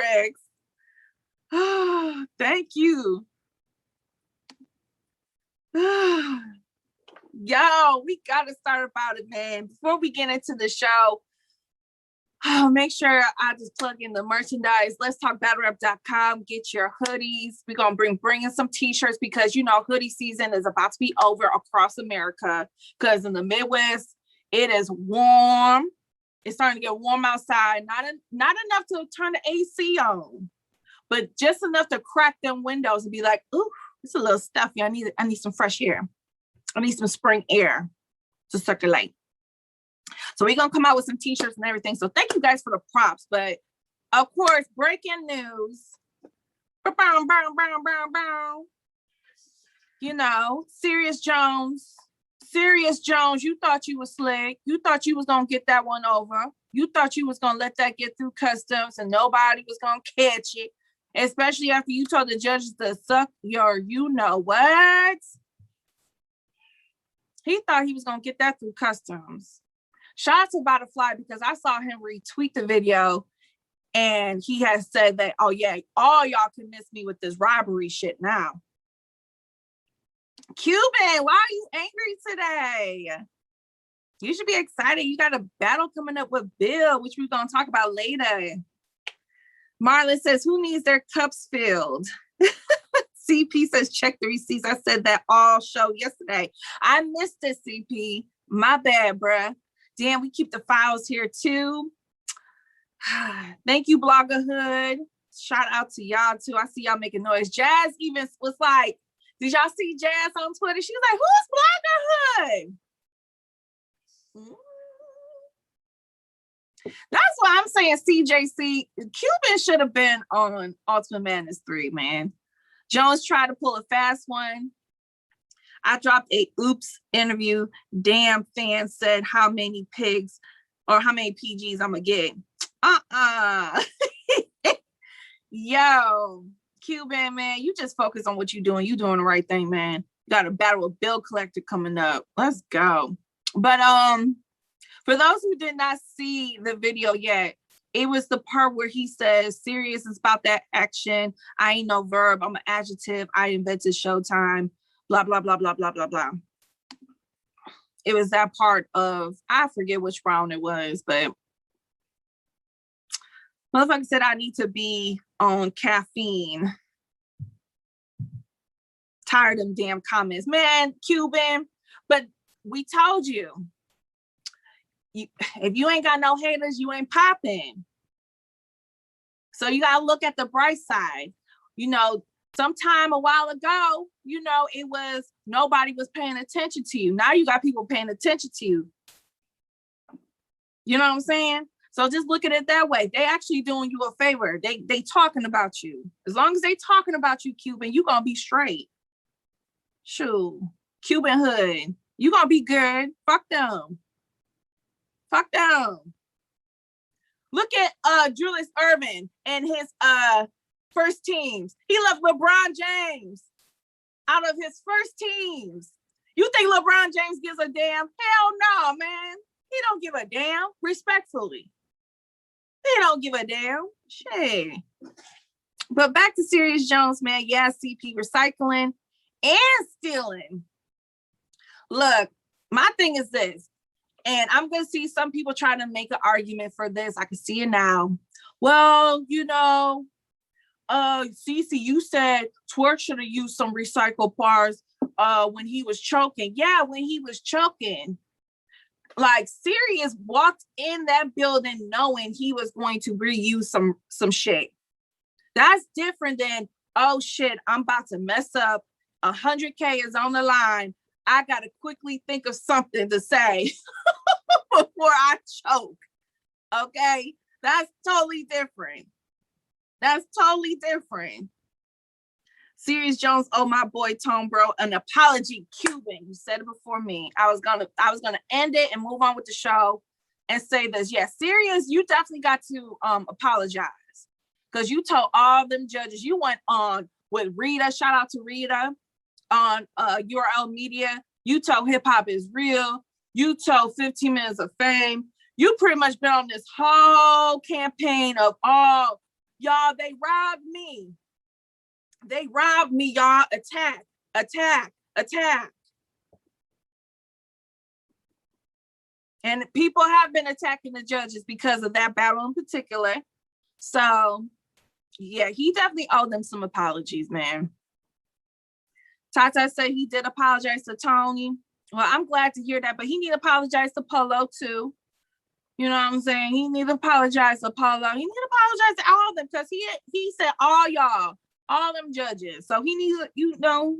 Rex. Thank you. Yo, we gotta start about it, man. Before we get into the show, make sure I just plug in the merchandise. Let's talk battlerap.com. Get your hoodies. We're gonna bring in some t-shirts because you know hoodie season is about to be over across America. Because in the Midwest, it is warm. It's starting to get warm outside. Not enough to turn the AC on, but just enough to crack them windows and be like, ooh, it's a little stuffy. I need some fresh air. I need some spring air to circulate. So we're going to come out with some t-shirts and everything. So thank you guys for the props. But of course, breaking news. You know, Serius Jones, you thought you was slick. You thought you was going to get that one over. You thought you was going to let that get through customs and nobody was going to catch it. Especially after you told the judges to suck your you-know-what. He thought he was going to get that through customs. Shout out to Butterfly because I saw him retweet the video and he has said that, oh yeah, all y'all can miss me with this robbery shit now. Quban, why are you angry today? You should be excited. You got a battle coming up with Bill, which we're going to talk about later. Marlon says, who needs their cups filled? CP says, check the receipts. I said that all show yesterday. I missed it, CP. My bad, bruh. Damn, we keep the files here too. Thank you, Bloggerhood. Shout out to y'all too. I see y'all making noise. Jazz even was like, did y'all see Jazz on Twitter? She was like, who's Bloggerhood? That's why I'm saying CJC. Quban should have been on Ultimate Madness 3, man. Jones tried to pull a fast one. I dropped a oops interview. Damn, fans said how many pigs or how many PGs I'm gonna get. Yo, Quban, man, you just focus on what you're doing. You doing the right thing, man. You got a battle with Bill Collector coming up. Let's go. But for those who did not see the video yet, it was the part where he says, Serious is about that action. I ain't no verb. I'm an adjective. I invented Showtime. Blah, blah, blah, blah, blah, blah, blah. It was that part of, I forget which round it was, but motherfucker said I need to be on caffeine. Tired of them damn comments. Man, Quban, but we told you. If you ain't got no haters, you ain't popping. So you got to look at the bright side. You know, sometime a while ago, you know, it was nobody was paying attention to you. Now you got people paying attention to you. You know what I'm saying? So just look at it that way. They actually doing you a favor. They talking about you. As long as they talking about you, Quban, you going to be straight. Shoot. Quban hood. You going to be good. Fuck them. Fuck them. Look at Julius Erving and his first teams. He left LeBron James out of his first teams. You think LeBron James gives a damn? Hell no, man. He don't give a damn. Respectfully. He don't give a damn. Shit. But back to Serius Jones, man. Yeah, CP recycling and stealing. Look, my thing is this. And I'm going to see some people trying to make an argument for this. I can see it now. Well, you know, CeCe, you said Twerk should have used some recycled parts when he was choking. Yeah, when he was choking. Like, Serius walked in that building knowing he was going to reuse some shit. That's different than, oh shit, I'm about to mess up. 100K is on the line. I got to quickly think of something to say before I choke. Okay? That's totally different. That's totally different. Serius Jones, oh my boy Tone, bro, an apology, Quban. You said it before me. I was gonna end it and move on with the show and say this. Yeah, Serius, you definitely got to apologize. Because you told all them judges, you went on with Rita, shout out to Rita, on URL Media. You told hip hop is real. You told 15 Minutes of Fame. You pretty much been on this whole campaign of all, Y'all, they robbed me. They robbed me, y'all. Attack, attack, attack. And people have been attacking the judges because of that battle in particular. So, yeah, he definitely owed them some apologies, man. Tata said he did apologize to Tony. Well, I'm glad to hear that, but he need to apologize to Polo too. You know what I'm saying? He need to apologize to Polo. He need to apologize to all of them because he said all y'all, all them judges. So he needs, you know,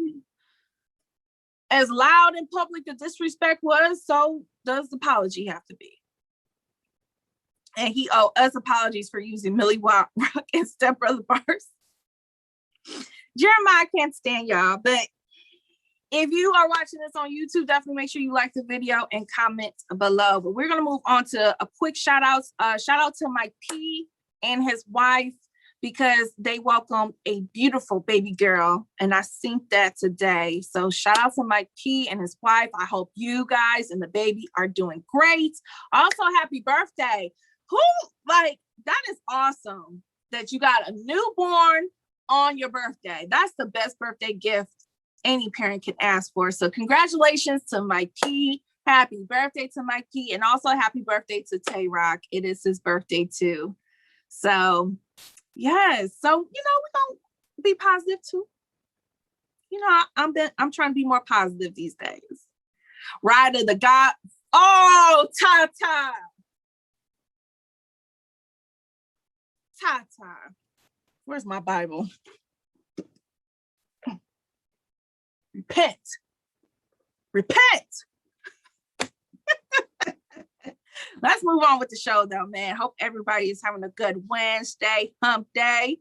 as loud in public the disrespect was, so does the apology have to be. And he owed us apologies for using Millie Rock and Step Brother bars. Jeremiah can't stand y'all, but if you are watching this on YouTube, definitely make sure you like the video and comment below. But we're gonna move on to a quick shout out. Shout out to Mike P and his wife because they welcomed a beautiful baby girl, and I synced that today. So shout out to Mike P and his wife. I hope you guys and the baby are doing great. Also, happy birthday. That is awesome that you got a newborn on your birthday. That's the best birthday gift any parent can ask for. So congratulations to Mike P. Happy birthday to Mike P. And also happy birthday to Tay Rock. It is his birthday too. So yes. So, you know, we're gonna be positive too. You know, I'm trying to be more positive these days. Ryder the God. Oh, Tata. Tata. Where's my Bible? Repent. Repent. Let's move on with the show though, man. Hope everybody is having a good Wednesday, hump day.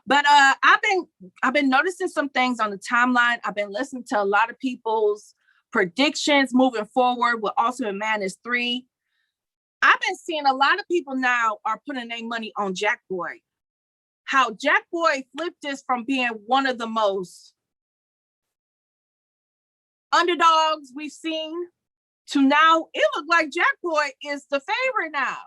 But I've been noticing some things on the timeline. I've been listening to a lot of people's predictions moving forward with Ultimate Madness 3. I've been seeing a lot of people now are putting their money on Jakkboy. How Jakkboy flipped this from being one of the most underdogs we've seen to now it looked like Jakkboy is the favorite now.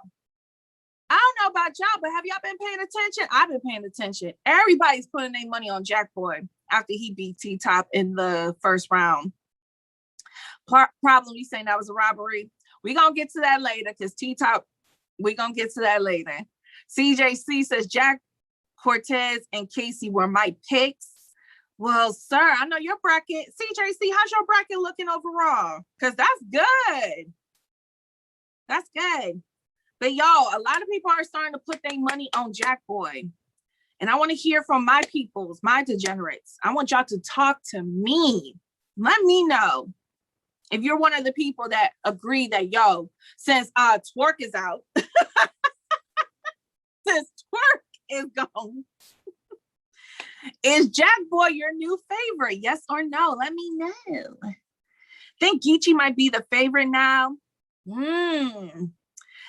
I don't know about y'all, but have y'all been paying attention? I've been paying attention. Everybody's putting their money on Jakkboy after he beat T-Top in the first round. Problem, you saying that was a robbery? We're going to get to that later because T-Top, we're going to get to that later. CJC says Jack, Cortez, and Casey were my picks. Well, sir, I know your bracket. CJC, how's your bracket looking overall? Because that's good. That's good. But y'all, a lot of people are starting to put their money on Jakkboy. And I want to hear from my peoples, my degenerates. I want y'all to talk to me. Let me know if you're one of the people that agree that, yo, since Twerk is out, since Twerk is gone, is Jakkboy your new favorite? Yes or no? Let me know. Think Geechi might be the favorite now.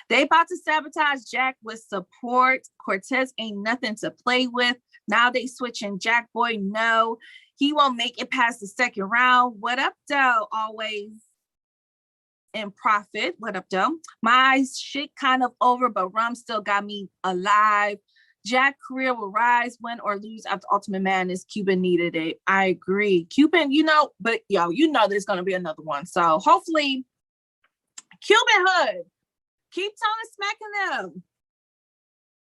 They about to sabotage Jack with support. Cortez ain't nothing to play with. Now they switching Jakkboy. No, he won't make it past the second round. What up, though? Always in profit. What up, though? My shit kind of over, but Rum still got me alive. Jack career will rise, win or lose after Ultimate Madness. Quban needed it. I agree. Quban, you know, but yo, you know there's gonna be another one. So hopefully, Quban Hood, keep telling smacking them.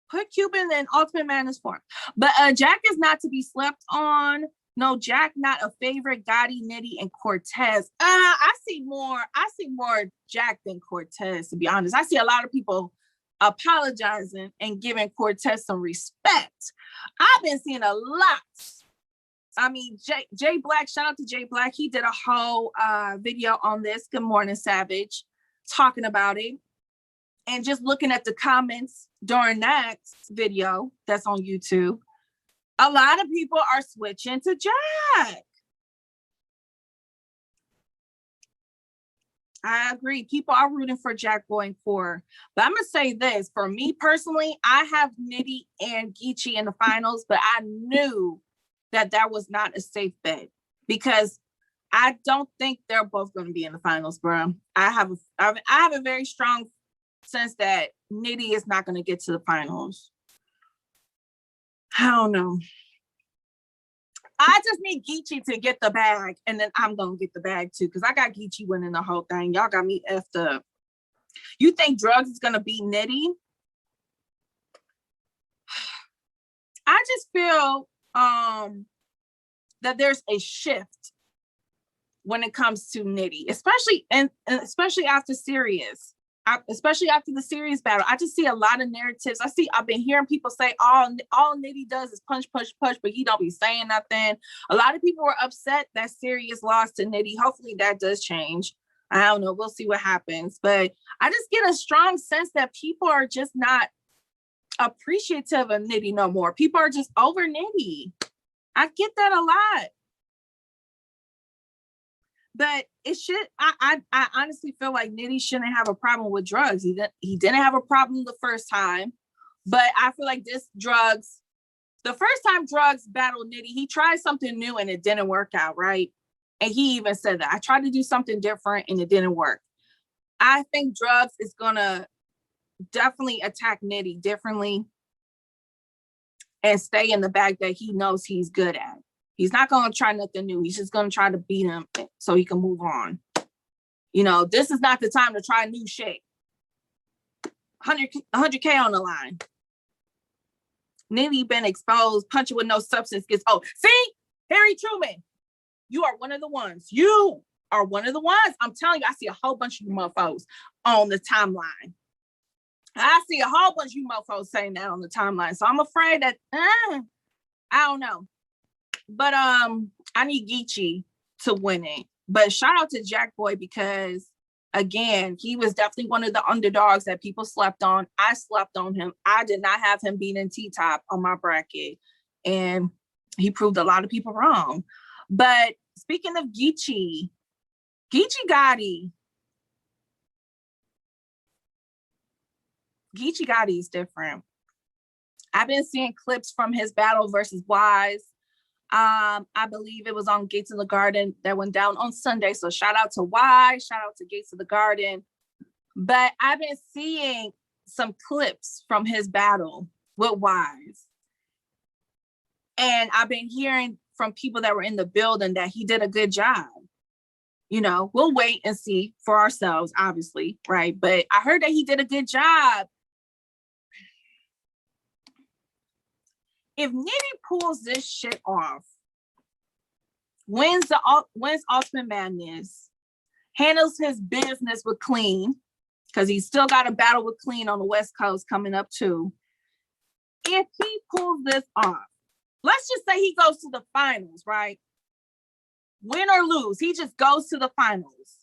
Put Quban in Ultimate Madness form. But Jack is not to be slept on. No, Jack not a favorite. Gotti, Nitty, and Cortez. I see more Jack than Cortez, to be honest. I see a lot of people apologizing and giving Cortez some respect. I've been seeing a lot. I mean, Jay Black, shout out to Jay Black. He did a whole video on this. Good morning, Savage, talking about it. And just looking at the comments during that video that's on YouTube, a lot of people are switching to Jack. I agree. People are rooting for Jack going forward. But I'm going to say this. For me personally, I have Nitty and Geechi in the finals, but I knew that that was not a safe bet because I don't think they're both going to be in the finals, bro. I have a very strong sense that Nitty is not going to get to the finals. I don't know. I just need Geechi to get the bag, and then I'm gonna get the bag too, because I got Geechi winning the whole thing. Y'all got me effed up. You think Drugs is gonna beat Nitty? I just feel that there's a shift when it comes to Nitty, especially after Serious. Especially after the Serious battle, I just see a lot of narratives. I've been hearing people say all Nitty does is punch, but he don't be saying nothing. A lot of people were upset that Serious lost to Nitty. Hopefully that does change. I don't know. We'll see what happens. But I just get a strong sense that people are just not appreciative of Nitty no more. People are just over Nitty. I get that a lot. But it should. I honestly feel like Nitty shouldn't have a problem with Drugs. He didn't have a problem the first time, but I feel like the first time Drugs battled Nitty, he tried something new and it didn't work out, right? And he even said that I tried to do something different and it didn't work. I think Drugs is gonna definitely attack Nitty differently and stay in the bag that he knows he's good at. He's not going to try nothing new. He's just going to try to beat him so he can move on. You know, this is not the time to try new shit. 100K on the line. Nitty been exposed, punching with no substance gets, see? Harry Truman, you are one of the ones. You are one of the ones. I'm telling you, I see a whole bunch of you mofos on the timeline. I see a whole bunch of you mofos saying that on the timeline. So I'm afraid that, I don't know. But I need Geechi to win it. But shout out to Jakkboy because, again, he was definitely one of the underdogs that people slept on. I slept on him. I did not have him beating T-Top on my bracket. And he proved a lot of people wrong. But speaking of Geechi Gotti. Geechi Gotti is different. I've been seeing clips from his battle versus Wise. I believe it was on Gates of the Garden that went down on Sunday. So shout out to Wise, shout out to Gates of the Garden. But I've been seeing some clips from his battle with Wise. And I've been hearing from people that were in the building that he did a good job. You know, we'll wait and see for ourselves, obviously, right? But I heard that he did a good job. If Nitty pulls this shit off, wins Ultimate Madness, handles his business with Clean, because he's still got a battle with Clean on the West Coast coming up too. If he pulls this off, let's just say he goes to the finals, right? Win or lose, he just goes to the finals.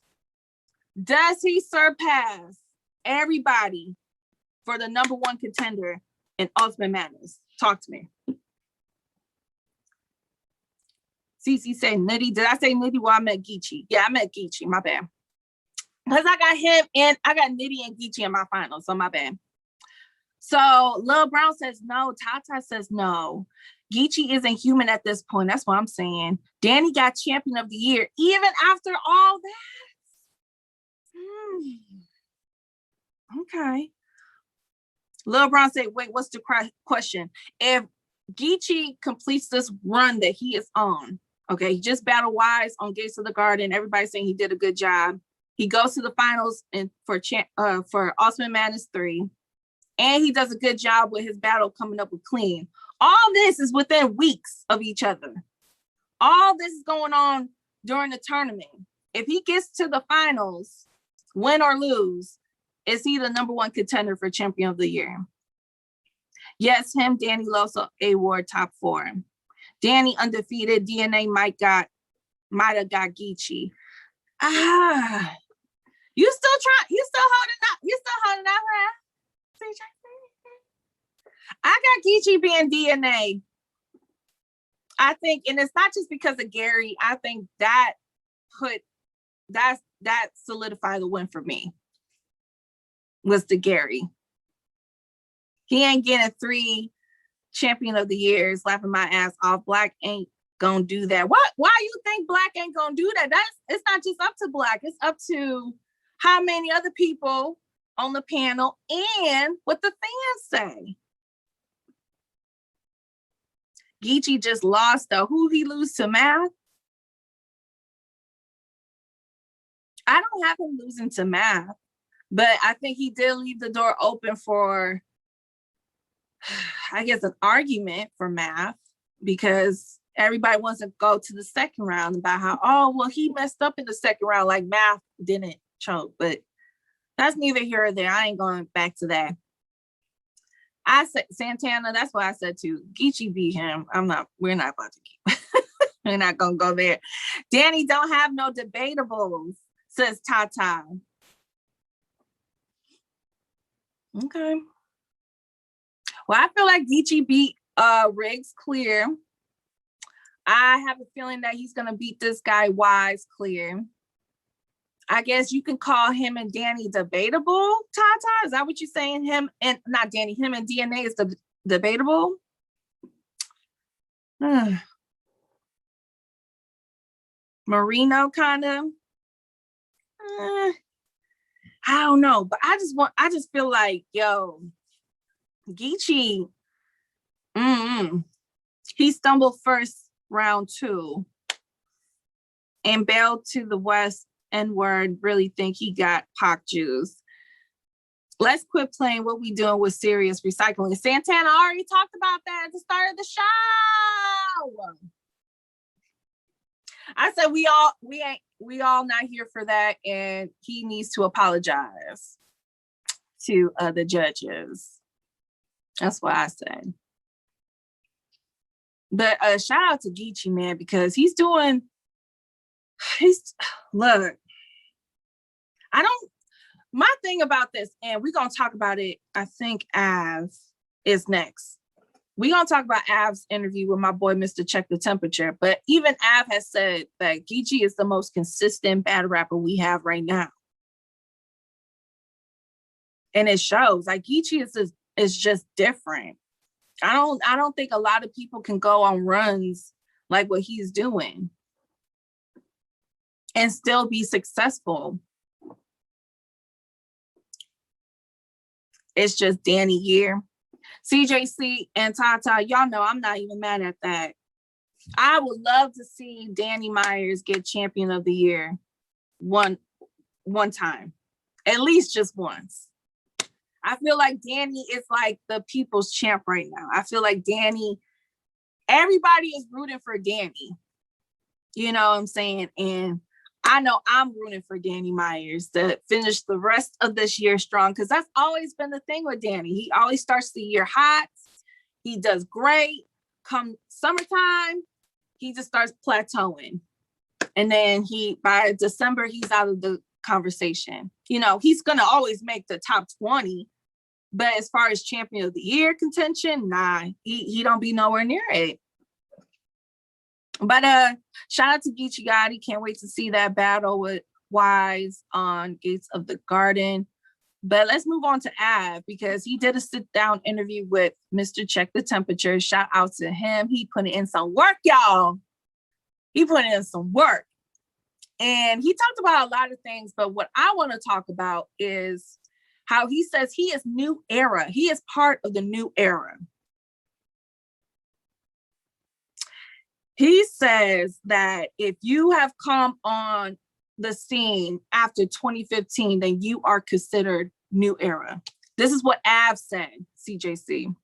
Does he surpass everybody for the #1 contender in Ultimate Madness? Talk to me. CeCe said Nitty. Did I say Nitty? Well, I meant Geechi. Yeah, I meant Geechi. My bad. Because I got him and I got Nitty and Geechi in my finals, so my bad. So Lil Brown says no. Tata says no. Geechi isn't human at this point. That's what I'm saying. Danny got champion of the year, even after all that. Okay. Lil Brown said, wait, what's the question? If Geechi completes this run that he is on, okay, he just battled Wise on Gates of the Garden. Everybody's saying he did a good job. He goes to the finals and for Ultimate Madness 3. And he does a good job with his battle coming up with Clean. All this is within weeks of each other. All this is going on during the tournament. If he gets to the finals, win or lose, is he the #1 contender for champion of the year? Yes, him, Danny Loso, A-Ward, top 4. Danny undefeated, DNA might have got Geechi. You still holding out, huh? I got Geechi being DNA. I think, and it's not just because of Gary, I think that solidified the win for me. Was the Gary. He ain't getting 3 champion of the years, laughing my ass off. Black ain't gonna do that. Why you think Black ain't gonna do that? It's not just up to Black, it's up to how many other people on the panel and what the fans say. Geechi just lost though. Who he lose to, Math? I don't have him losing to Math, but I think he did leave the door open for, I guess, an argument for Math, because everybody wants to go to the second round about how, oh, well, he messed up in the second round, like Math didn't choke, but that's neither here or there. I ain't going back to that. I said Santana, that's what I said too. Geechi beat him. We're not about to keep, we're not gonna go there. Danny don't have no debatables, says Tata. Okay. Well, I feel like Geechi beat Riggs clear. I have a feeling that he's gonna beat this guy Wise clear. I guess you can call him and Danny debatable, Tata. Is that what you're saying? Him and not Danny, him and DNA is debatable. Marino kind of. I don't know, but I just feel like, yo, Geechi, he stumbled first round 2 and bailed to the West N-word, really think he got Pac juice. Let's quit playing what we doing with Serious Recycling. Santana already talked about that at the start of the show. I said we all not here for that, and he needs to apologize to the judges. That's what I said. But shout out to Geechi, man, because look, my thing about this, and we're going to talk about it, I think Av is next. We're going to talk about Av's interview with my boy, Mr. Check the Temperature. But even Av has said that Geechi is the most consistent battle rapper we have right now. And it shows. Like, Geechi is just different. I don't think a lot of people can go on runs like what he's doing and still be successful. It's just Danny year. CJC and Tata, y'all know I'm not even mad at that. I would love to see Danny Myers get champion of the year one time, at least just once. I feel like Danny is like the people's champ right now. I feel like Danny, everybody is rooting for Danny. You know what I'm saying? And I know I'm rooting for Danny Myers to finish the rest of this year strong, because that's always been the thing with Danny. He always starts the year hot. He does great. Come summertime, he just starts plateauing. And then by December, he's out of the conversation. You know, he's going to always make the top 20. But as far as champion of the year contention, nah, he don't be nowhere near it. But shout out to Geechi Gotti. Can't wait to see that battle with Wise on Gates of the Garden. But let's move on to Av, because he did a sit-down interview with Mr. Check the Temperature. Shout out to him. He put in some work, y'all. He put in some work. And he talked about a lot of things, but what I want to talk about is how he says he is new era. He is part of the new era. He says that if you have come on the scene after 2015, then you are considered new era. This is what Av said, CJC.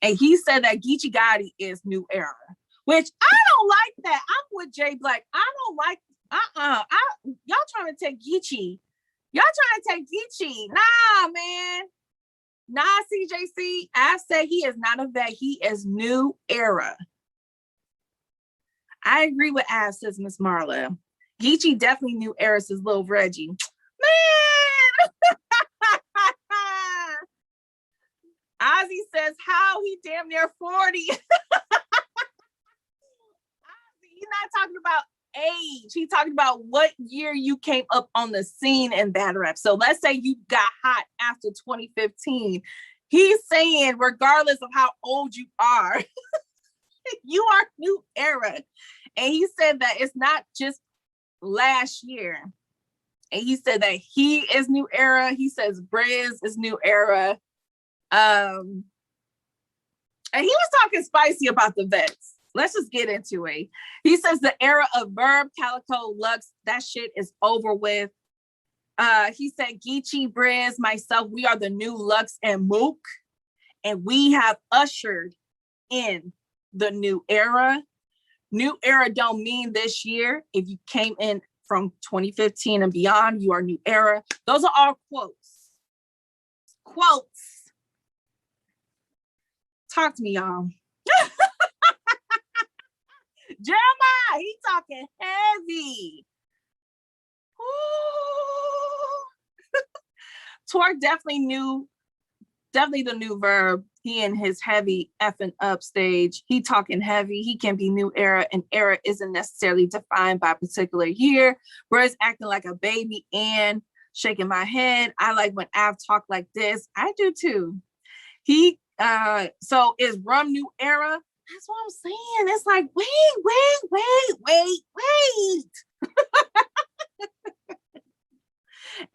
And he said that Geechi Gotti is new era, which I don't like that. I'm with Jay Black. I don't like, y'all trying to take Geechi. Y'all trying to take Geechi. Nah, man. Nah, CJC, I say he is not a vet. He is new era. I agree with Av, says Miss Marla. Geechi definitely new era, says Lil Reggie. Man! Ozzy says, how he damn near 40. Ozzy, he's not talking about age. He's talking about what year you came up on the scene in battle rap. So let's say you got hot after 2015. He's saying, regardless of how old you are, you are new era. And he said that it's not just last year. And he said that he is new era. He says Briz is new era. And he was talking spicy about the vets. Let's just get into it. He says the era of Verb, Calico, Lux, that shit is over with. He said, Geechi, Briz, myself, we are the new Lux and Mook, and we have ushered in the new era. New era don't mean this year. If you came in from 2015 and beyond, you are new era. Those are all quotes. Quotes. Talk to me, y'all. Jeremiah, he talking heavy. Twerk definitely the new Verb. He in his heavy effing up stage. He talking heavy. He can be new era, and era isn't necessarily defined by a particular year. Briz acting like a baby and shaking my head. I like when Av talk like this. I do too. So is Rum new era? That's what I'm saying. It's like, wait.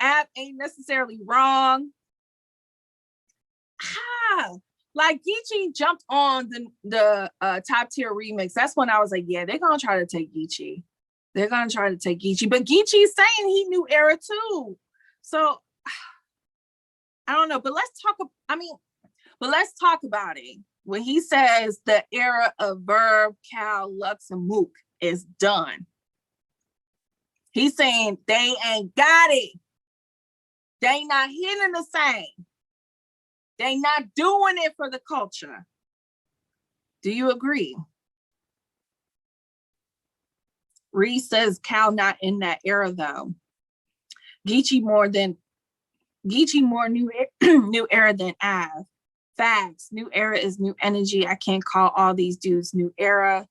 Av ain't necessarily wrong. Like Geechi jumped on the top tier remix. That's when I was like, yeah, they're gonna try to take Geechi. They're gonna try to take Geechi, but Geechi's saying he new era too. So I don't know, but let's talk about it. When he says the era of Verb, Cal, Lux, and Mook is done, he's saying they ain't got it. They not hitting the same. They not doing it for the culture. Do you agree? Reese says Cal not in that era though. Geechi more new new era than Av. Facts. New era is new energy. I can't call all these dudes new era.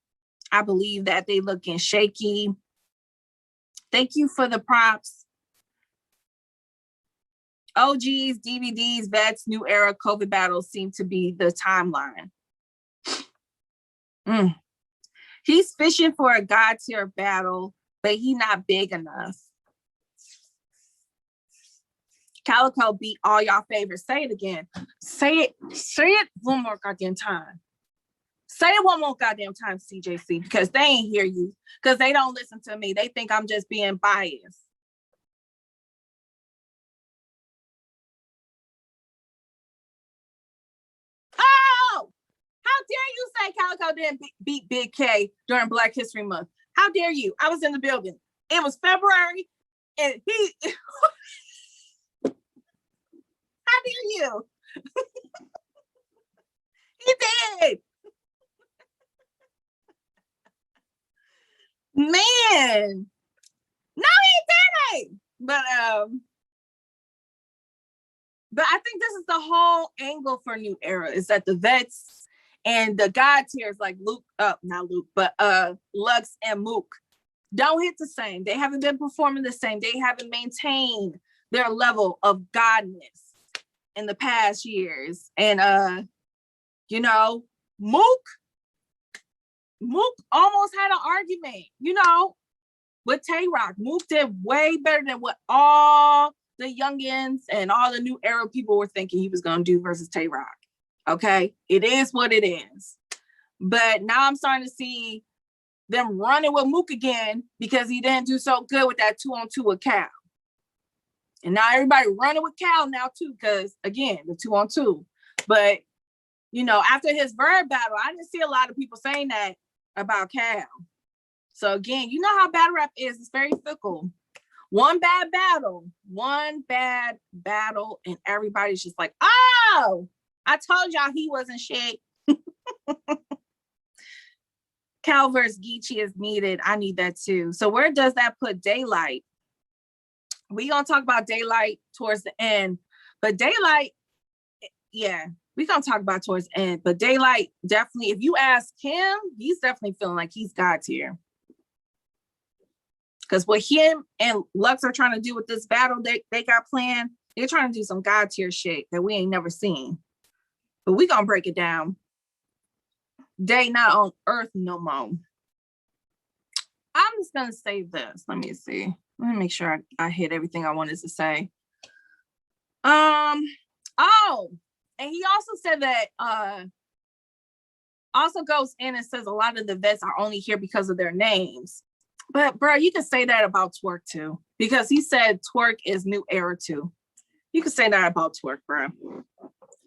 I believe that they looking shaky. Thank you for the props. OGs, DVDs, vets, new era, COVID battles seem to be the timeline. He's fishing for a God tier battle, but he not big enough. Calico beat all y'all favorites. Say it again. Say it one more goddamn time. Say it one more goddamn time, CJC, because they ain't hear you. Because they don't listen to me. They think I'm just being biased. Oh! How dare you say Calico didn't beat Big K during Black History Month? How dare you? I was in the building. It was February, and he... How dare you? He did. Man. No, he didn't. But I think this is the whole angle for New Era, is that the vets and the God tiers like Lux and Mook don't hit the same. They haven't been performing the same. They haven't maintained their level of godness in the past years. And Mook almost had an argument, with Tay Rock. Mook did way better than what all the youngins and all the new era people were thinking he was gonna do versus Tay Rock. Okay, it is what it is. But now I'm starting to see them running with Mook again because he didn't do so good with that 2-on-2 with Cal. And now everybody running with Cal now too, because again, the 2-on-2. But after his Verb battle, I didn't see a lot of people saying that about Cal. So again, you know how battle rap is. It's very fickle. One bad battle, and everybody's just like, oh, I told y'all he wasn't shit. Cal versus Geechi is needed. I need that too. So where does that put Daylyt? We're going to talk about Daylyt towards the end. But Daylyt, yeah, we're going to talk about towards the end. But Daylyt, definitely, if you ask him, he's definitely feeling like he's God tier. Because what him and Lux are trying to do with this battle they got planned, they're trying to do some God tier shit that we ain't never seen. But we going to break it down. Day not on earth no more. I'm just going to save this. Let me see. Let me make sure I hit everything I wanted to say. Oh, and he also said that Also goes in and says a lot of the vets are only here because of their names. But bro, you can say that about Twerk too, because he said Twerk is new era too. You can say that about Twerk, bro.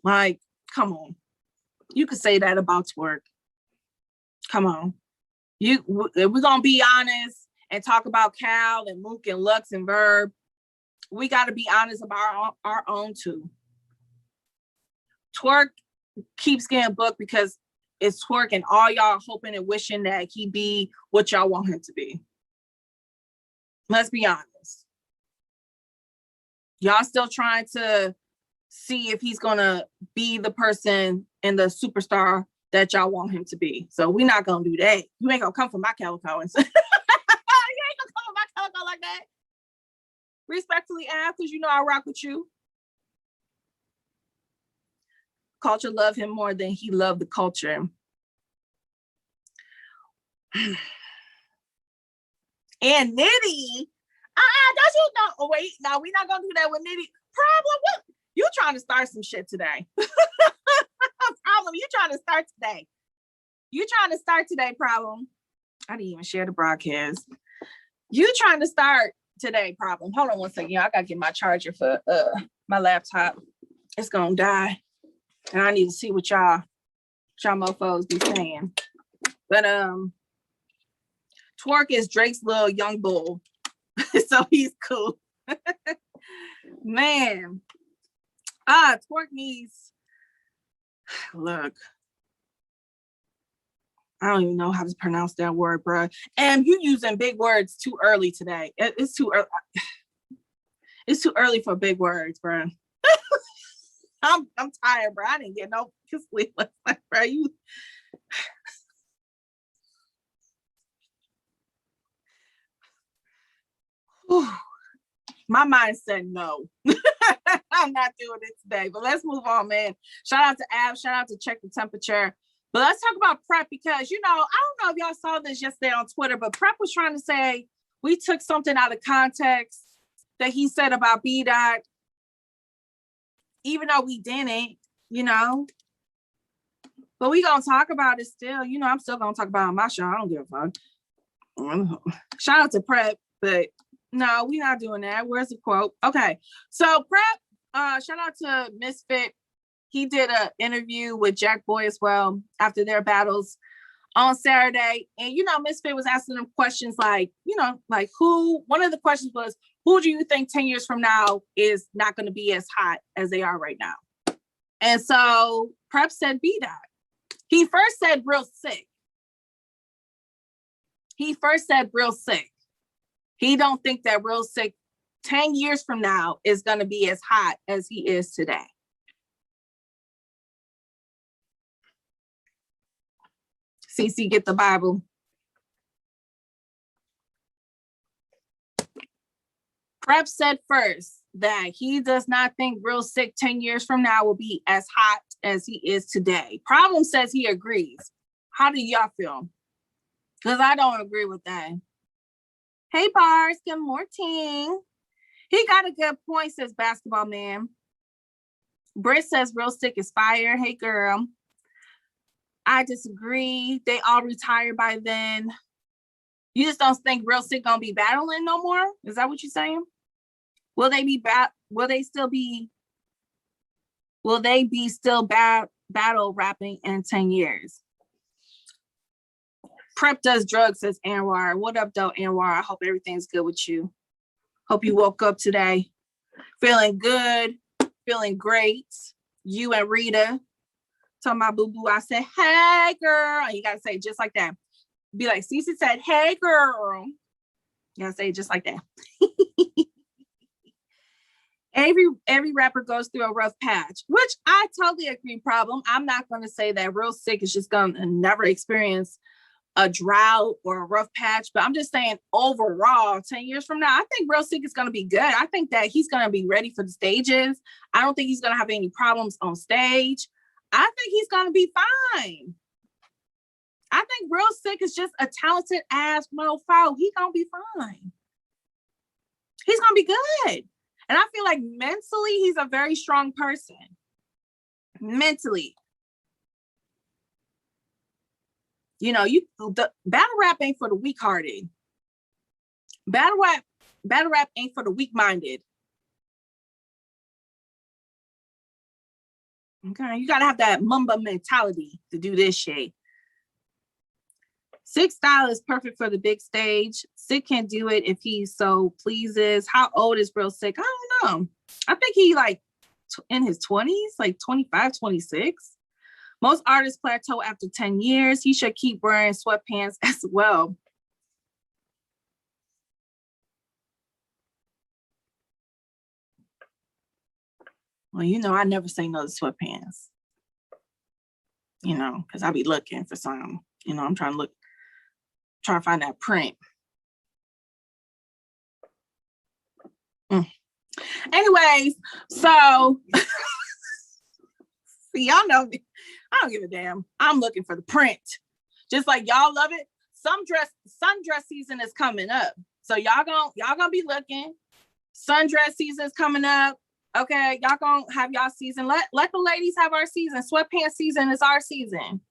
Like, come on. You could say that about Twerk. Come on. We're gonna be honest and talk about Cal and Mook and Lux and Verb. We got to be honest about our own too. Twerk keeps getting booked because it's Twerk, and all y'all hoping and wishing that he be what y'all want him to be. Let's be honest. Y'all still trying to see if he's gonna be the person and the superstar that y'all want him to be. So we're not gonna do that. You ain't gonna come for my calico and say, you ain't gonna come for my calico like that. Respectfully, because you know I rock with you. Culture loved him more than he loved the culture. And Nitty, don't you know? Oh, wait, no, we're not gonna do that with Nitty. Problem, what? You trying to start some shit today. Problem, you trying to start today. You trying to start today, Problem. I didn't even share the broadcast. You trying to start today, Problem. Hold on one second. I gotta get my charger for my laptop. It's gonna die. And I need to see what y'all mofos be saying. But Twerk is Drake's little young bull. So he's cool. Man. Twerk needs, look, I don't even know how to pronounce that word, bro. And you using big words too early today. It's too early. It's too early for big words, bro. I'm tired, bro. I didn't get no sleep last night, bro. My mind said no. I'm not doing it today, but let's move on, man. Shout out to Ab, shout out to Check the Temperature. But let's talk about Prep, because, you know, I don't know if y'all saw this yesterday on Twitter, but Prep was trying to say we took something out of context that he said about B-Dot, even though we didn't, you know. But we gonna talk about it still. You know, I'm still gonna talk about it on my show. I don't give a fuck. Shout out to Prep, but no, we're not doing that. Where's the quote? Okay, so Prep, shout out to Misfit. He did an interview with Jakkboy as well after their battles on Saturday. And, you know, Misfit was asking them questions like, you know, like one of the questions was, who do you think 10 years from now is not going to be as hot as they are right now? And so Prep said B-Dot. He first said Real Sick. He don't think that Real Sick 10 years from now is going to be as hot as he is today. CeCe, get the Bible. Prep said first that he does not think Real Sick 10 years from now will be as hot as he is today. Problem says he agrees. How do y'all feel? Because I don't agree with that. Hey, Bars, good morning. He got a good point, says Basketball Man. Britt says Real Sick is fire. Hey, girl. I disagree. They all retire by then. You just don't think Real Sick gonna be battling no more? Is that what you're saying? Will they be still battle rapping in 10 years? Prep does drugs, says Anwar. What up, though, Anwar? I hope everything's good with you. Hope you woke up today feeling good, feeling great. You and Rita. Talking about boo-boo, I said, hey, girl. And you got to say it just like that. Be like, CeCe said, hey, girl. You got to say it just like that. Every rapper goes through a rough patch, which I totally agree, Problem. I'm not going to say that Real Sick is just going to never experience a drought or a rough patch, but I'm just saying overall, 10 years from now, I think Real Sick is going to be good. I think that he's going to be ready for the stages. I don't think he's going to have any problems on stage. I think he's going to be fine. I think Real Sick is just a talented ass mofo. He's going to be fine. He's going to be good. And I feel like mentally, he's a very strong person. Mentally. You know, the battle rap ain't for the weak-hearted. Battle rap ain't for the weak-minded. Okay, you gotta have that Mamba mentality to do this shit. CeCe style is perfect for the big stage. CeCe can do it if he so pleases. How old is Real CeCe? I don't know. I think he like in his 20s, like 25, 26. Most artists plateau after 10 years. He should keep wearing sweatpants as well. Well, you know, I never say no to sweatpants. You know, because I be looking for some. You know, I'm trying to find that print. Anyways, so see, y'all know me. I don't give a damn. I'm looking for the print. Just like y'all love it. Sundress season is coming up. So y'all gonna be looking. Sundress season is coming up. Okay, y'all gonna have y'all season. Let the ladies have our season. Sweatpants season is our season.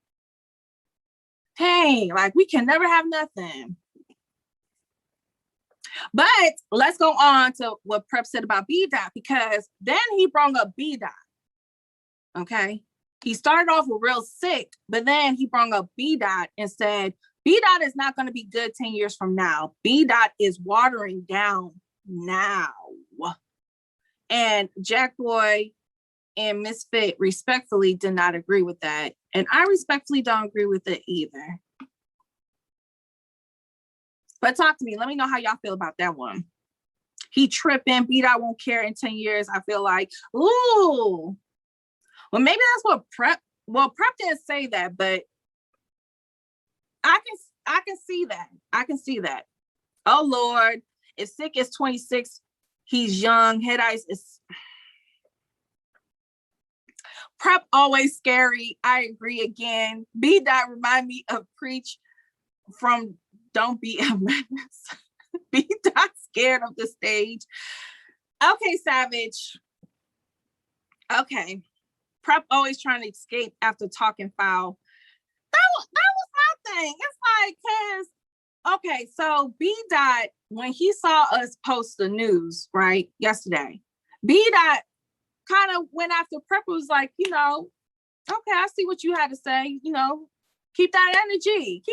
Hey, like we can never have nothing. But let's go on to what Prep said about B-Dot, because then he brought up B-Dot. Okay. He started off with Real CeCe, but then he brought up B-Dot and said, B-Dot is not going to be good 10 years from now. B-Dot is watering down now. And Jakkboy and Misfit respectfully did not agree with that. And I respectfully don't agree with it either. But talk to me. Let me know how y'all feel about that one. He tripping. B-Dot won't care in 10 years. I feel like, ooh. Well, maybe that's what Prep didn't say that, but I can see that. I can see that. Oh, Lord. If CeCe is 26, he's young. Head Ice is... Prep always scary. I agree again. B-Dot remind me of Preach from Don't Be a Menace. B-Dot scared of the stage. Okay, Savage. Okay. Prep always trying to escape after talking foul. That was my thing. It's like, okay, so B-Dot, when he saw us post the news, right, yesterday, B-Dot kind of went after Prep, was like, you know, okay, I see what you had to say, you know, keep that energy.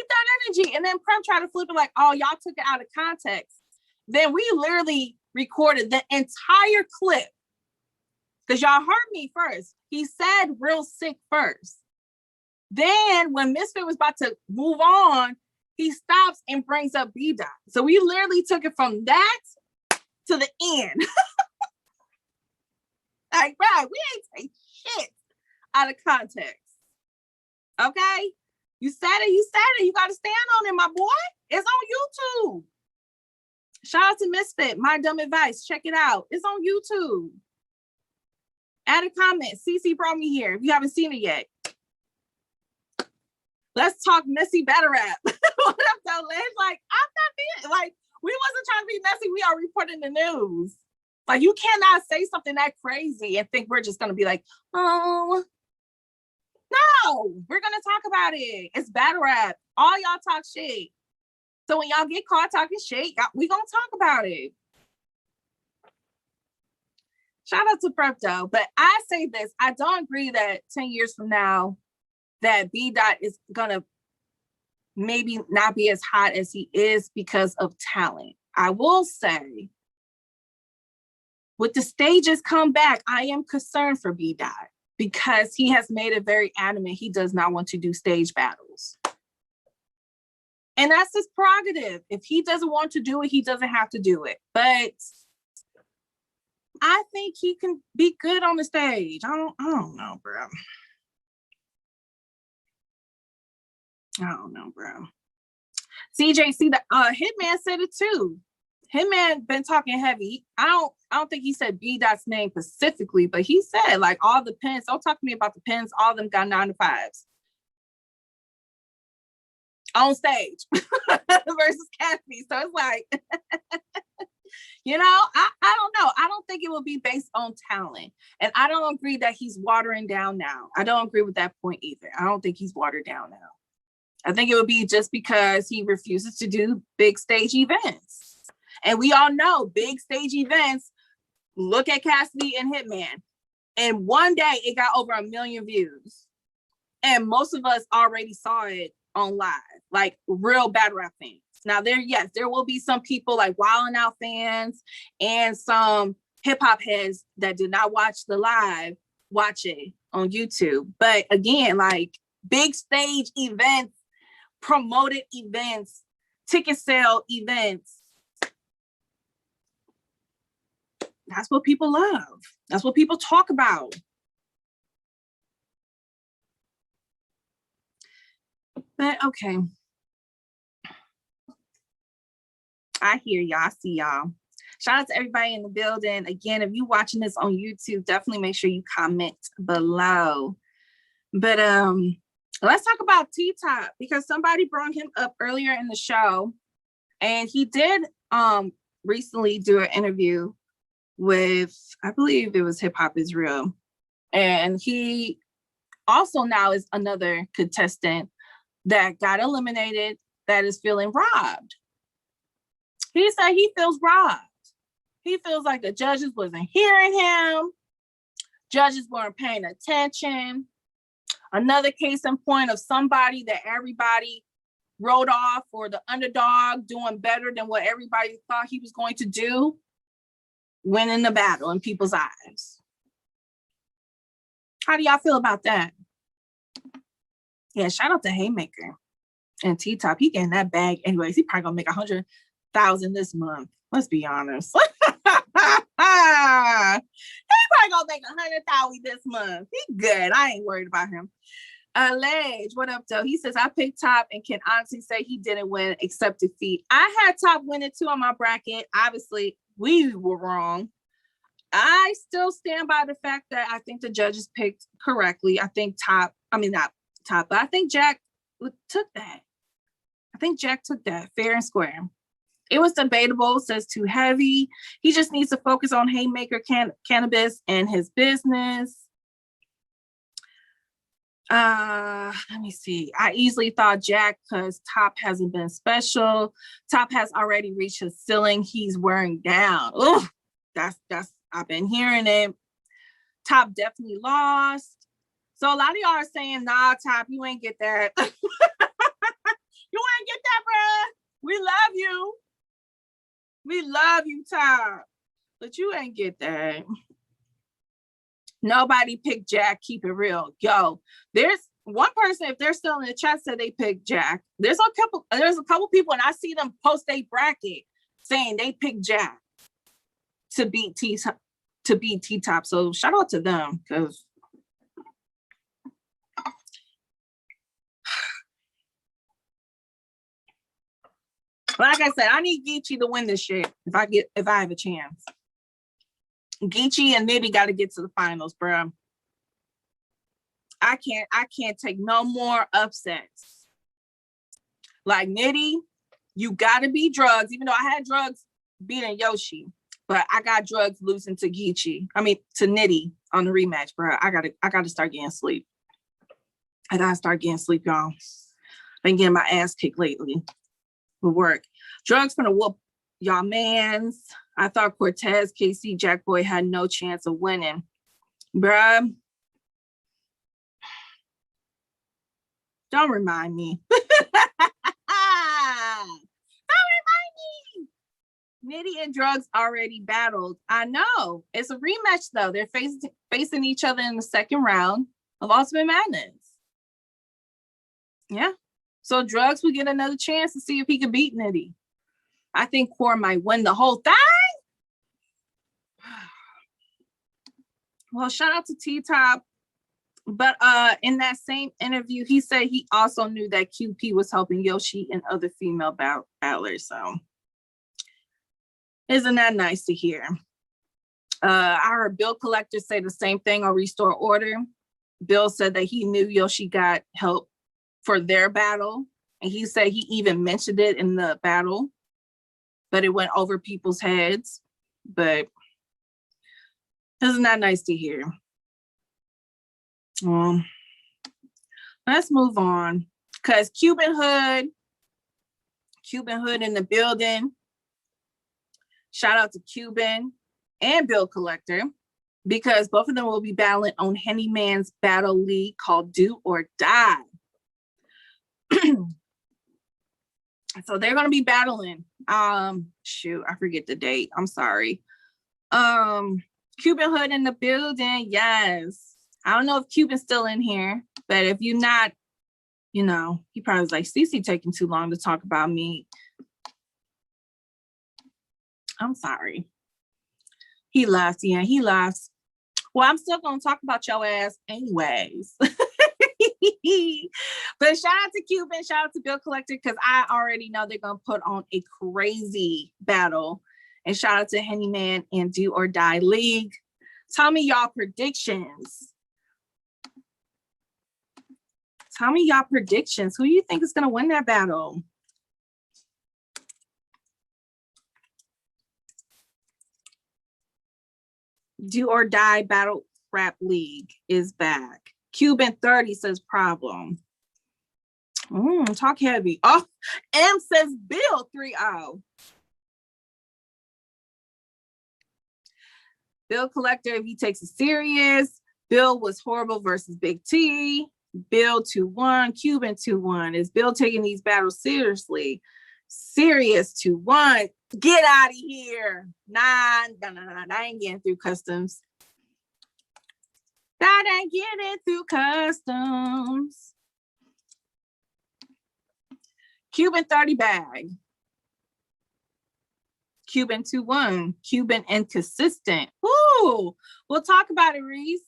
And then Prep tried to flip it like, oh, y'all took it out of context. Then we literally recorded the entire clip, because y'all heard me first. He said Real CeCe first. Then when Misfit was about to move on, he stops and brings up B-Dot. So we literally took it from that to the end. Like, right, we ain't take shit out of context. Okay? You said it. You got to stand on it, my boy. It's on YouTube. Shout out to Misfit, My Dumb Advice. Check it out. It's on YouTube. Add a comment. CeCe brought me here if you haven't seen it yet. Let's talk messy battle rap. What up, though, Liz? Like, I'm not being, like, we wasn't trying to be messy. We are reporting the news. Like, you cannot say something that crazy and think we're just going to be like, oh, no, we're going to talk about it. It's battle rap. All y'all talk shit. So when y'all get caught talking shit, we going to talk about it. Shout out to Prep, though. But I say this, I don't agree that 10 years from now, that B-Dot is going to maybe not be as hot as he is because of talent. I will say, with the stages come back, I am concerned for B-Dot because he has made it very adamant he does not want to do stage battles. And that's his prerogative. If he doesn't want to do it, he doesn't have to do it. But I think he can be good on the stage. I don't know, bro. I don't know, bro. CJC, the Hitman said it too. Hitman been talking heavy. I don't think he said B-Dot's name specifically, but he said like all the pins. Don't talk to me about the pins. All of them got 9 to 5s on stage versus Kathy. So it's like, you know, I don't know. I don't think it will be based on talent. And I don't agree that he's watering down now. I don't agree with that point either. I don't think he's watered down now. I think it would be just because he refuses to do big stage events. And we all know big stage events, look at Cassidy and Hitman. And one day it got over 1 million views. And most of us already saw it on live, like real battle rap fans. Now there will be some people like Wild 'N Out fans and some hip hop heads that did not watch the live, watch it on YouTube. But again, like big stage events, promoted events, ticket sale events, that's what people love. That's what people talk about. But okay. I hear y'all, I see y'all. Shout out to everybody in the building. Again, if you're watching this on YouTube, definitely make sure you comment below. But let's talk about T-Top, because somebody brought him up earlier in the show. And he did recently do an interview with, I believe it was Hip Hop Is Real. And he also now is another contestant that got eliminated that is feeling robbed. He said he feels robbed. He feels like the judges wasn't hearing him. Judges weren't paying attention. Another case in point of somebody that everybody wrote off, or the underdog doing better than what everybody thought he was going to do, winning the battle in people's eyes. How do y'all feel about that? Yeah, shout out to Haymaker and T-Top. He getting that bag anyways. He probably gonna make 100,000 this month. Let's be honest. He probably gonna make 100,000 this month. He good. I ain't worried about him. Ledge, what up, though? He says, I picked Top and can honestly say he didn't win except defeat. I had Top winning too on my bracket. Obviously, we were wrong. I still stand by the fact that I think the judges picked correctly. I think not Top, but I think Jack took that. I think Jack took that fair and square. It was debatable, says too heavy. He just needs to focus on Haymaker Cannabis and his business. Let me see. I easily thought Jack, because Top hasn't been special. Top has already reached his ceiling. He's wearing down. Oh, that's I've been hearing it. Top definitely lost. So a lot of y'all are saying, nah, Top, you ain't get that. You ain't get that, bruh. We love you. We love you, Top. But you ain't get that. Nobody picked Jack. Keep it real. Yo, there's one person, if they're still in the chat, said they picked Jack. There's a couple people, and I see them post a bracket saying they picked Jack to beat T-Top. So shout out to them, because like I said, I need Geechi to win this shit if I have a chance. Geechi and Nitty got to get to the finals, bro. I can't take no more upsets. Like Nitty, you got to beat Drugs, even though I had Drugs beating Yoshi, but I got Drugs losing to Geechi. To Nitty on the rematch, bro. I gotta start getting sleep. I gotta start getting sleep, y'all. Been getting my ass kicked lately with work. Drugs gonna whoop y'all mans. I thought Cortez, KC, Jakkboy had no chance of winning. Bruh. Don't remind me. Don't remind me. Nitty and Drugs already battled. I know. It's a rematch, though. They're facing each other in the second round of Ultimate Madness. Yeah. So Drugs will get another chance to see if he can beat Nitty. I think Core might win the whole thing. Well, shout out to T-Top. But in that same interview, he said he also knew that QP was helping Yoshi and other female battlers. So isn't that nice to hear? I heard Bill Collector say the same thing on Restore Order. Bill said that he knew Yoshi got help for their battle. And he said he even mentioned it in the battle, but it went over people's heads. But isn't that nice to hear? Let's move on. because Cuban Hood in the building. Shout out to Cuban and Bill Collector, because both of them will be battling on Henny Man's battle league called Do or Die. So they're going to be battling. Shoot, I forget the date. I'm sorry. Cuban Hood in the building. Yes. I don't know if Cuban's still in here, but if you're not, you know, he probably was like, CeCe taking too long to talk about me. I'm sorry. He left. Yeah, he left. Well, I'm still going to talk about your ass anyways. But shout out to Cuban, shout out to Bill Collector, because I already know they're going to put on a crazy battle. And shout out to Henny Man and Do or Die League. Tell me y'all predictions. Tell me y'all predictions. Who do you think is going to win that battle? Do or Die Battle Rap League is back. Cuban 30 says problem. Talk heavy. Oh, M says Bill 3-0. Bill Collector, if he takes it serious. Bill was horrible versus Big T. Bill 2-1. Cuban 2-1. Is Bill taking these battles seriously? Serious 2-1. Get out of here. Nah, I ain't getting through customs. That ain't getting through customs. Cuban 30 bag. Cuban 2-1. Cuban inconsistent. Ooh, we'll talk about it, Reese.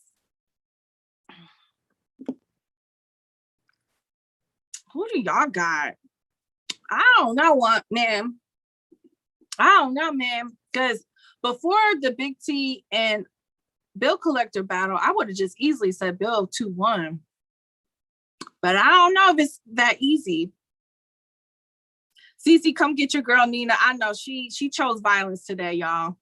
Who do y'all got? I don't know man. I don't know, man. Because before the Big T and Bill Collector battle, I would have just easily said Bill 2-1. But I don't know if it's that easy. CeCe, come get your girl Nina. I know she chose violence today, y'all.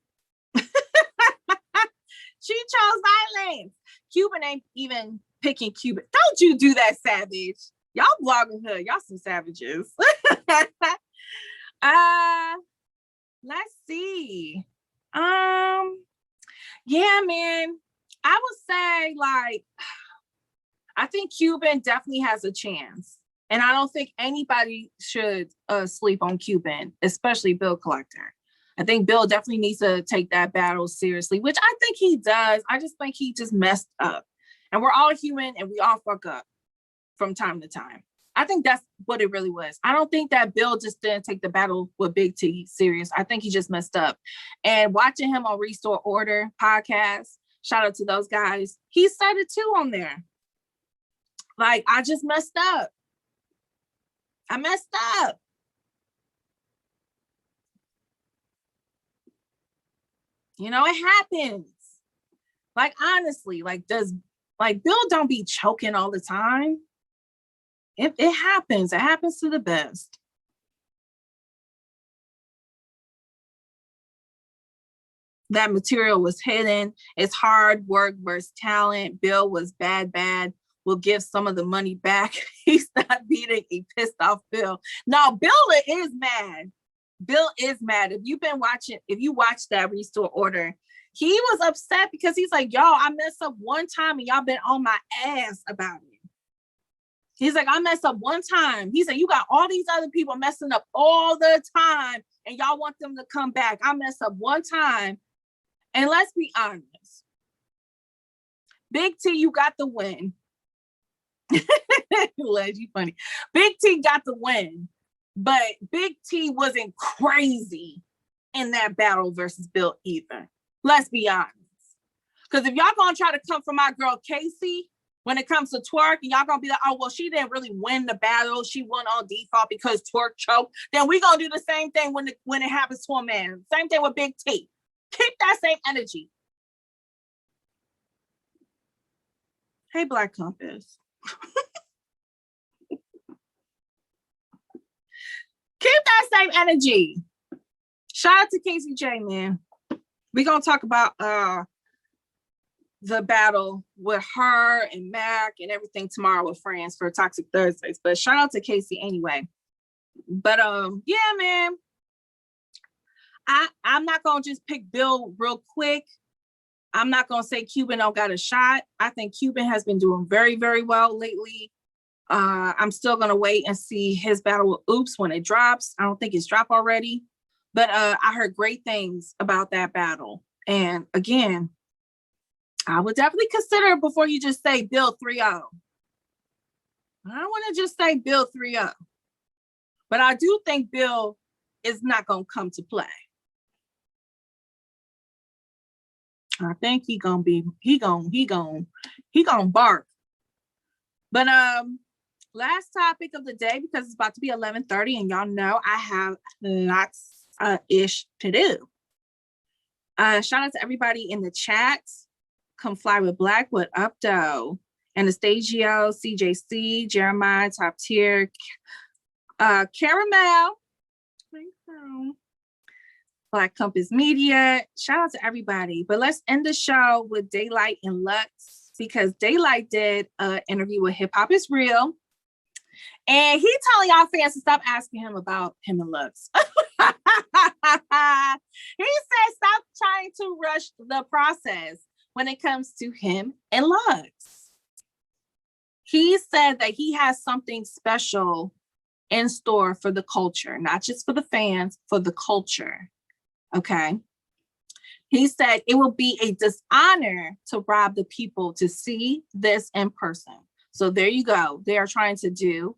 She chose violence. Cuban ain't even picking Cuban. Don't you do that, savage. Y'all blogging hood. Y'all some savages. Let's see. Yeah, man. I would say, like, I think Cuban definitely has a chance. And I don't think anybody should sleep on Cuban, especially Bill Collector. I think Bill definitely needs to take that battle seriously, which I think he does. I just think he just messed up. And we're all human and we all fuck up from time to time. I think that's what it really was. I don't think that Bill just didn't take the battle with Big T serious. I think he just messed up. And watching him on Restore Order podcast, shout out to those guys, he said it too on there. Like, I just messed up. I messed up. You know, it happens. Like, honestly, like, Bill don't be choking all the time. It happens. It happens to the best. That material was hidden. It's hard work versus talent. Bill was bad. We'll give some of the money back. He's not beating a pissed off Bill. No, Bill is mad. Bill is mad. If you watched that Restore Order, he was upset because he's like, y'all, I messed up one time and y'all been on my ass about it. He's like, I messed up one time. He said, you got all these other people messing up all the time and y'all want them to come back. I messed up one time. And let's be honest. Big T, you got the win. Les, you funny. Big T got the win. But Big T wasn't crazy in that battle versus Bill either. Let's be honest. Because if y'all gonna try to come for my girl Casey, when it comes to twerk, and y'all gonna be like, oh, well, she didn't really win the battle. She won on default because twerk choked. Then we gonna do the same thing when it happens to a man. Same thing with Big T. Keep that same energy. Hey, Black Compass. Keep that same energy. Shout out to Casey J, man. We're gonna talk about the battle with her and Mac and everything tomorrow with friends for Toxic Thursdays. But shout out to Casey anyway. But yeah, man. I'm not gonna just pick Bill real quick. I'm not gonna say Quban don't got a shot. I think Quban has been doing very, very well lately. I'm still gonna wait and see his battle with Oops when it drops. I don't think it's dropped already, but I heard great things about that battle. And again, I would definitely consider it before you just say Bill 3-0. I don't want to just say Bill 3-0, but I do think Bill is not gonna come to play. I think he gonna bark. But last topic of the day, because it's about to be 11:30 and y'all know I have lots ish to do. Shout out to everybody in the chat. Come Fly with Black, what up though? Anastasio, CJC, Jeremiah, Top Tier, Caramel, Black Compass Media. Shout out to everybody. But let's end the show with Daylyt and Lux, because Daylyt did an interview with Hip Hop Is Real. And he telling y'all fans to stop asking him about him and Lux. He said stop trying to rush the process when it comes to him and Lux. He said that he has something special in store for the culture, not just for the fans, for the culture. Okay. He said it will be a dishonor to rob the people to see this in person. So there you go. They are trying to do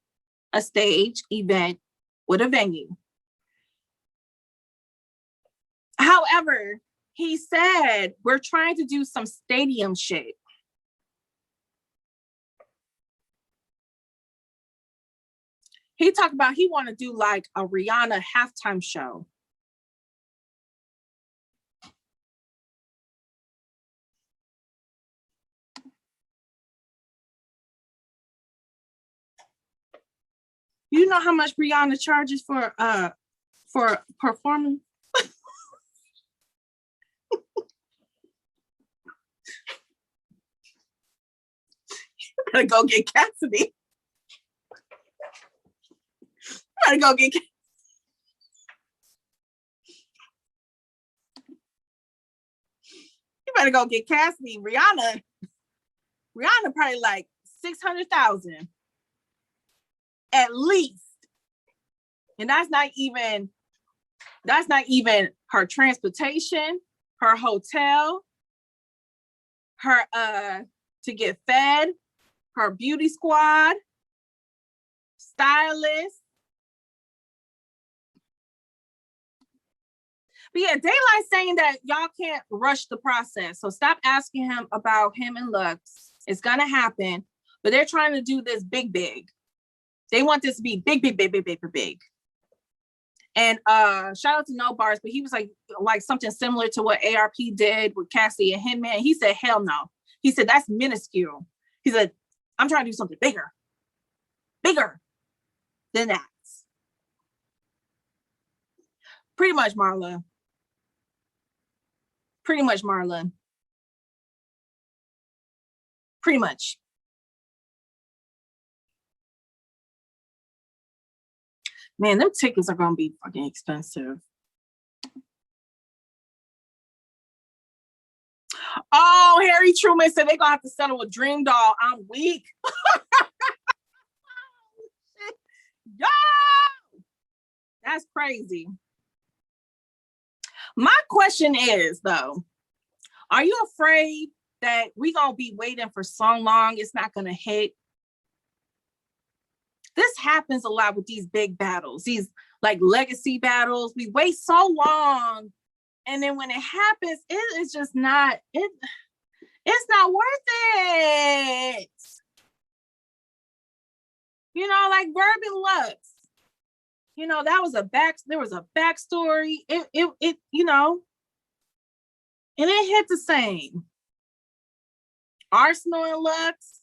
a stage event with a venue. However, he said we're trying to do some stadium shit. He talked about he want to do like a Rihanna halftime show. You know how much Rihanna charges for performing? You better go get Cassidy. You better go get Cassidy. You better go get Cassidy. Rihanna probably like 600,000 at least. And that's not even her transportation, her hotel, her to get fed, her beauty squad, stylist. But yeah, Daylyt saying that y'all can't rush the process. So stop asking him about him and Lux. It's gonna happen, but they're trying to do this big. They want this to be big. And shout out to No Bars, but he was like something similar to what ARP did with Cassie and him, man. He said, hell no. He said, that's minuscule. He said, I'm trying to do something bigger than that. Pretty much, Marla. Pretty much. Man, them tickets are gonna be fucking expensive. Oh, Harry Truman said they're gonna have to settle with Dream Doll. I'm weak. Yo, that's crazy. My question is, though, are you afraid that we gonna be waiting for so long it's not gonna hit? This happens a lot with these big battles, these like legacy battles. We wait so long, and then when it happens, it is just not it. It's not worth it. You know, like Verb and Lux. You know, there was a backstory. It you know, and it hit the same. Arsenal and Lux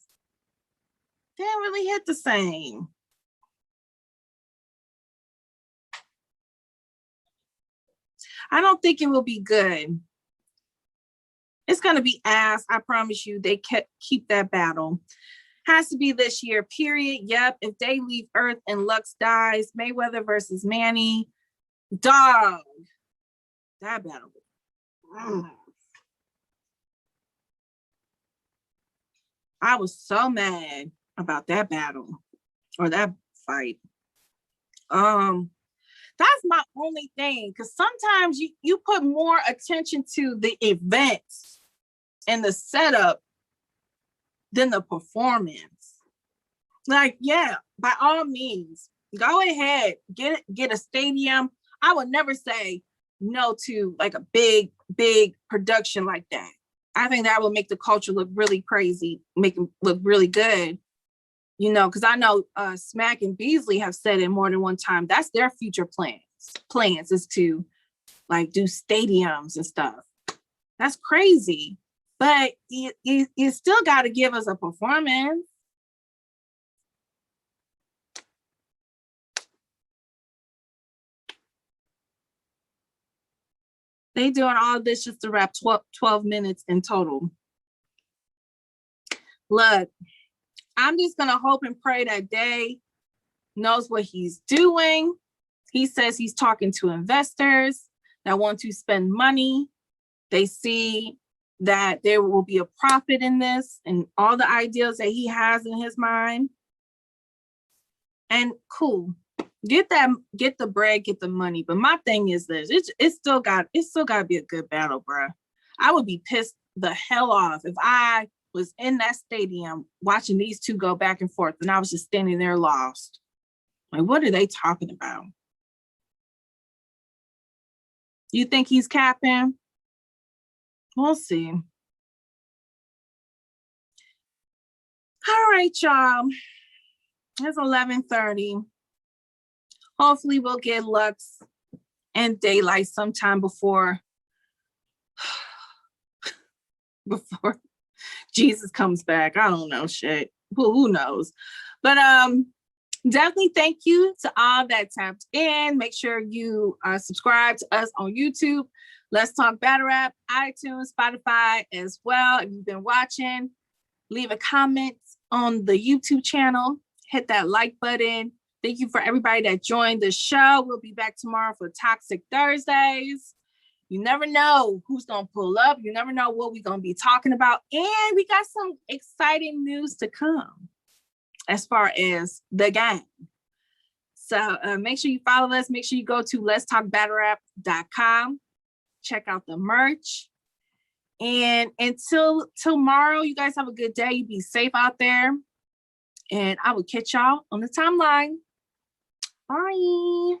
didn't really hit the same. I don't think it will be good. It's going to be ass. I promise you, they keep that battle. Has to be this year, period. Yep. If they leave Earth and Lux dies, Mayweather versus Manny. Dog. That battle. I was so mad about that battle or that fight. That's my only thing, because sometimes you put more attention to the events and the setup than the performance. Like, yeah, by all means, go ahead, get a stadium. I would never say no to like a big production like that. I think that would make the culture look really crazy, make it look really good. You know, because I know Smack and Beasley have said it more than one time. That's their future plans is to like do stadiums and stuff. That's crazy. But you still got to give us a performance. They doing all this just to wrap 12 minutes in total. Look, I'm just going to hope and pray that Day knows what he's doing. He says he's talking to investors that want to spend money. They see that there will be a profit in this and all the ideas that he has in his mind. And cool, get the bread, get the money. But my thing is this, it's still got to be a good battle, bro. I would be pissed the hell off if I was in that stadium watching these two go back and forth and I was just standing there lost. Like, what are they talking about? You think he's capping? We'll see. All right, y'all. It's 11:30. Hopefully we'll get Lux and Daylyt sometime before Jesus comes back. I don't know, shit. Who knows? But definitely thank you to all that tapped in. Make sure you subscribe to us on YouTube. Let's Talk Battle Rap, iTunes, Spotify as well. If you've been watching, leave a comment on the YouTube channel. Hit that like button. Thank you for everybody that joined the show. We'll be back tomorrow for Toxic Thursdays. You never know who's going to pull up. You never know what we're going to be talking about. And we got some exciting news to come as far as the game. So make sure you follow us. Make sure you go to letstalkbattlerap.com. Check out the merch. And until tomorrow, you guys have a good day. You be safe out there. And I will catch y'all on the timeline. Bye.